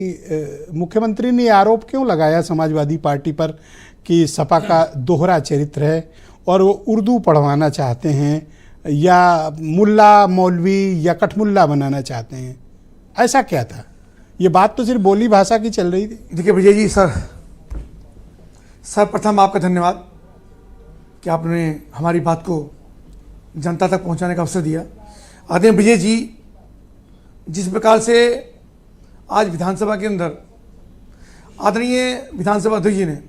मुख्यमंत्री ने आरोप क्यों लगाया समाजवादी पार्टी पर कि सपा का दोहरा चरित्र है और वो उर्दू पढ़वाना चाहते हैं या मुल्ला मौलवी या कठमुल्ला बनाना चाहते हैं? ऐसा क्या था? ये बात तो सिर्फ बोली भाषा की चल रही थी। देखिए विजय जी, सर्वप्रथम आपका धन्यवाद कि आपने हमारी बात को जनता तक पहुंचाने का अवसर दिया। आदरणीय विजय जी, जिस प्रकार से आज विधानसभा के अंदर आदरणीय विधानसभा अध्यक्ष जी ने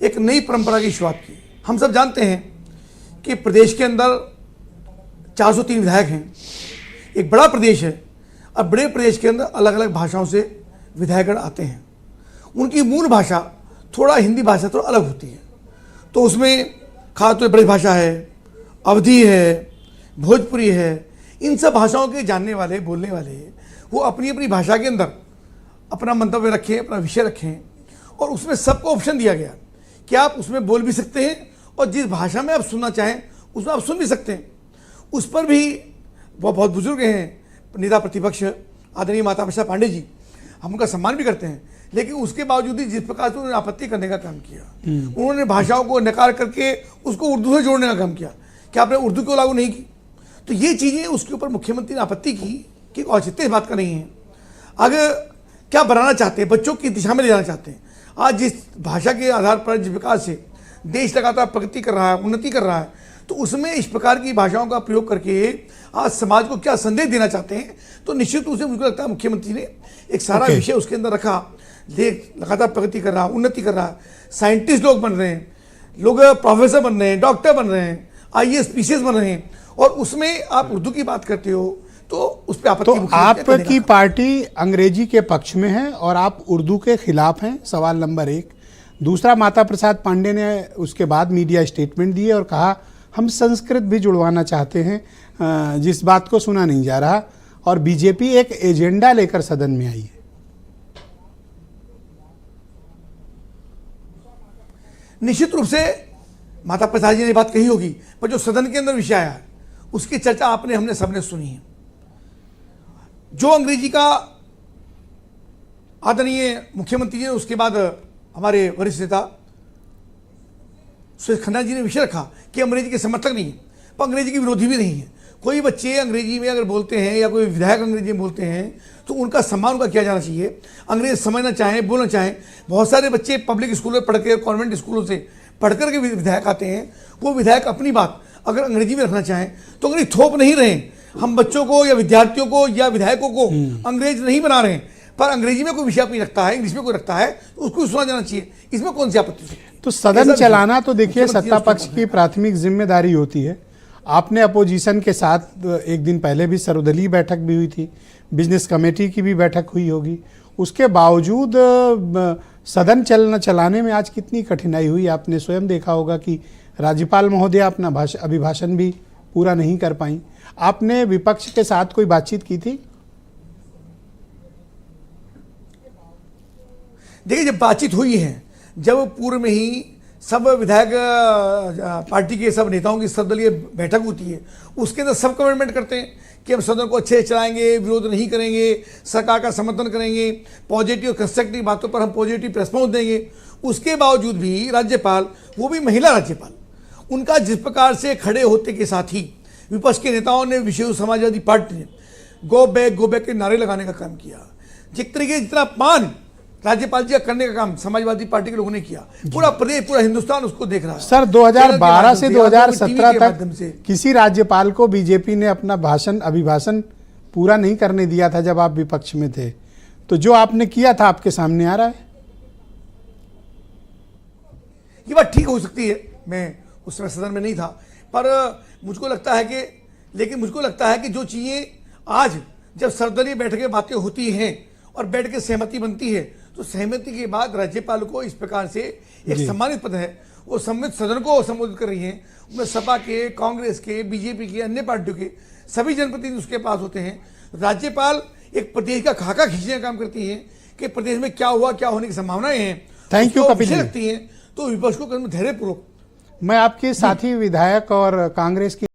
एक नई परंपरा की शुरुआत की। हम सब जानते हैं कि प्रदेश के अंदर 403 विधायक हैं, एक बड़ा प्रदेश है और बड़े प्रदेश के अंदर अलग अलग भाषाओं से विधायकगण आते हैं। उनकी मूल भाषा थोड़ा हिंदी भाषा थोड़ा अलग होती है, तो उसमें खासतौर ब्रज भाषा है, अवधी है, भोजपुरी है। इन सब भाषाओं के जानने वाले बोलने वाले वो अपनी अपनी भाषा के अंदर अपना मंतव्य रखें, अपना विषय रखें, और उसमें सबको ऑप्शन दिया गया कि आप उसमें बोल भी सकते हैं और जिस भाषा में आप सुनना चाहें उसमें आप सुन भी सकते हैं। उस पर भी वो बहुत बुजुर्ग हैं, नेता प्रतिपक्ष आदरणीय माता प्रसाद पांडे जी, हम उनका सम्मान भी करते हैं, लेकिन उसके बावजूद भी जिस प्रकार से उन्होंने आपत्ति करने का काम किया, उन्होंने भाषाओं को नकार करके उसको उर्दू से जोड़ने का काम किया कि आपने उर्दू क्यों लागू नहीं की। तो ये चीज़ें उसके ऊपर मुख्यमंत्री ने आपत्ति की कि औचित्य इस बात का नहीं है। आगे क्या बनाना चाहते हैं, बच्चों की दिशा में ले जाना चाहते हैं। आज जिस भाषा के आधार पर जिस विकास से देश लगातार प्रगति कर रहा है, उन्नति कर रहा है, तो उसमें इस प्रकार की भाषाओं का प्रयोग करके आज समाज को क्या संदेश देना चाहते हैं, तो निश्चित रूप से मुझको लगता है मुख्यमंत्री ने एक सारा विषय उसके अंदर रखा। देश लगातार प्रगति कर रहा है, उन्नति कर रहा है, साइंटिस्ट लोग बन रहे हैं, लोग प्रोफेसर बन रहे हैं, डॉक्टर बन रहे हैं, IAS PCS बन रहे हैं, और उसमें आप उर्दू की बात करते हो तो उस पर आपत्ति। तो आपकी पार्टी अंग्रेजी के पक्ष में है और आप उर्दू के खिलाफ हैं, सवाल नंबर 1। दूसरा, माता प्रसाद पांडे ने उसके बाद मीडिया स्टेटमेंट दिए और कहा हम संस्कृत भी जुड़वाना चाहते हैं, जिस बात को सुना नहीं जा रहा, और बीजेपी एक एजेंडा लेकर सदन में आई है। निश्चित रूप से माता प्रसाद जी ने बात कही होगी, पर जो सदन के अंदर विषय आया है उसकी चर्चा आपने हमने सबने सुनी है। जो अंग्रेजी का आदरणीय मुख्यमंत्री जी, उसके बाद हमारे वरिष्ठ नेता सुरेश खन्ना जी ने विषय रखा कि अंग्रेजी के समर्थक नहीं है, पर अंग्रेजी के विरोधी भी नहीं है। कोई बच्चे अंग्रेजी में अगर बोलते हैं या कोई विधायक अंग्रेजी में बोलते हैं तो उनका सम्मान उनका किया जाना चाहिए। अंग्रेजी समझना चाहें, बोलना चाहें। बहुत सारे बच्चे पब्लिक स्कूलों में पढ़ के, कॉन्वेंट स्कूलों से पढ़ कर के विधायक आते हैं। वो विधायक अपनी बात अगर अंग्रेजी में रखना चाहें तो अंग्रेजी थोप नहीं रहे। हम बच्चों को या विद्यार्थियों को या विधायकों को अंग्रेज नहीं बना रहे हैं, पर अंग्रेजी में कोई विषय कोई रखता है, इंग्लिश में कोई रखता है, तो उसको सुना जाना चाहिए। इसमें कौन सी आपत्ति? तो सदन चलाना तो देखिए सत्ता पक्ष की प्राथमिक जिम्मेदारी होती है। आपने अपोजिशन के साथ एक दिन पहले भी सर्वदलीय बैठक भी हुई थी, बिजनेस कमेटी की भी बैठक हुई होगी, उसके बावजूद सदन चलाने में आज कितनी कठिनाई हुई आपने स्वयं देखा होगा कि राज्यपाल महोदय अपना अभिभाषण भी पूरा नहीं कर पाई। आपने विपक्ष के साथ कोई बातचीत की थी? देखिए, जब बातचीत हुई है, जब पूर्व में ही सब विधायक पार्टी के सब नेताओं की सर्वदलीय बैठक होती है, उसके अंदर सब कमिटमेंट करते हैं कि हम सदन को अच्छे से चलाएंगे, विरोध नहीं करेंगे, सरकार का समर्थन करेंगे, पॉजिटिव कंस्ट्रक्टिव बातों पर हम पॉजिटिव रिस्पॉन्स देंगे। उसके बावजूद भी राज्यपाल, वो भी महिला राज्यपाल, उनका जिस प्रकार से खड़े होते के साथ ही विपक्ष के नेताओं ने, विशेष समाजवादी पार्टी ने गो बैक के नारे लगाने का काम किया। जिस तरीके जितना अपमान राज्यपाल जी का करने का काम समाजवादी पार्टी के लोगों ने किया, पूरा प्रदेश, पूरा हिंदुस्तान उसको देख रहा है। सर, 2012 से 2017 तक किसी राज्यपाल को बीजेपी ने अपना अभिभाषण पूरा नहीं करने दिया था जब आप विपक्ष में थे। तो जो आपने किया था आपके सामने आ रहा है। ये बात ठीक हो सकती है, मैं उस समय सदन में नहीं था, पर मुझको लगता है कि जो चीजें आज जब सर्वदलीय बैठकें बातें होती हैं और बैठ के सहमति बनती है, तो सहमति के बाद राज्यपाल को इस प्रकार से एक सम्मानित पद है, वो सम्मिलित सदन को संबोधित कर रही हैं। उसमें सपा के, कांग्रेस के, बीजेपी के, अन्य पार्टियों के सभी जनप्रतिनिधि उसके पास होते हैं। राज्यपाल एक प्रदेश का खाका खींचने का काम करती है कि प्रदेश में क्या हुआ, क्या होने की संभावनाएं हैं। Thank you Kapil ji. लगती है तो विपक्ष को धैर्यपूर्वक। मैं आपके साथी विधायक और कांग्रेस की